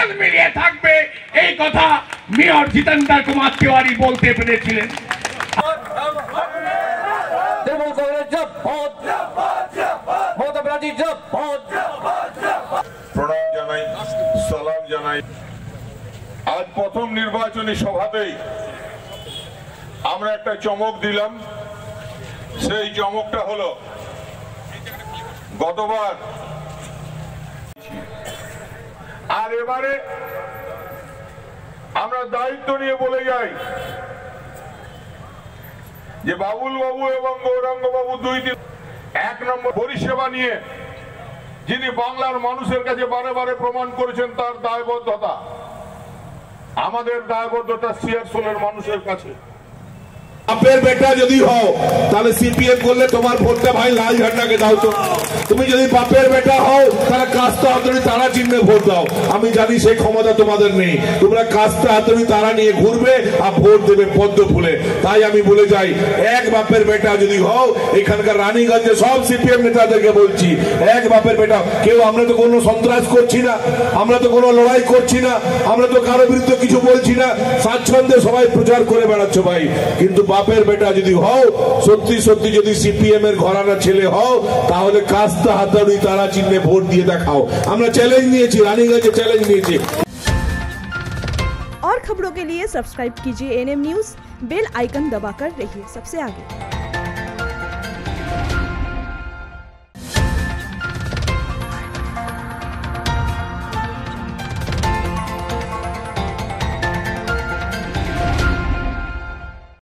তেল মিলিয়ে থাকবে, এই কথা মেয়র জিতেন্দ্র কুমার তিওয়ারি বলতে পেরেছিলেন। প্রণাম জানাই, সালাম জানাই। আজ প্রথম নির্বাচনী সভাতেই আমরা একটা চমক দিলাম। সেই চমকটা হলো গতবার, আর এবারে আমরা দায়িত্ব নিয়ে বলে যাই যে বাবুল বাবু এবং গৌরাঙ্গ বাবু দুই দিন এক নম্বর পরিষেবা নিয়ে যিনি বাংলার মানুষের কাছে বারে বারে প্রমাণ করেছেন তার দায়বদ্ধতা, আমাদের দায়বদ্ধতা সিয়ারসোলের মানুষের কাছে। বাপের বেটা যদি হও তাহলে সিপিএম করলে তোমার ভোটটা ভাই লাল ঝান্ডাকে দাও। তো তুমি যদি বাপের বেটা হও তাহলে কাস্তা হাতুড়ি তারা চিহ্নে ভোট দাও। আমি জানি সেই ক্ষমতা তোমাদের নেই, তোমরা কাস্তা হাতুড়ি তারা নিয়ে ঘুরবে আর ভোট দেবে পদ্ম ফুলে। তাই আমি বলে যাই, এক বাপের বেটা যদি হও, এখানকার রানীগঞ্জে সব সিপিএম নেতাদেরকে বলছি, এক বাপের বেটা। কেউ আমরা তো কোনো সন্ত্রাস করছি না, আমরা তো কোনো লড়াই করছি না, আমরা তো কারো বিরুদ্ধে কিছু বলছি না, স্বাচ্ছন্দ্যে সবাই প্রচার করে বেড়াচ্ছ ভাই। কিন্তু বাপের বেটা যদি হও, সত্যি সত্যি যদি সিপিএম এর ঘরানা ছেলে হও, তাহলে কাস্তা হাতুড়ি তারা চিহ্নে ভোট দিয়ে দেখাও। আমরা চ্যালেঞ্জ নিয়েছি, রানীগঞ্জে চ্যালেঞ্জ নিয়েছি। और खबरों के लिए सब्सक्राइब कीजिए एनएम न्यूज, बेल आइकन दबाकर रहिए सबसे आगे।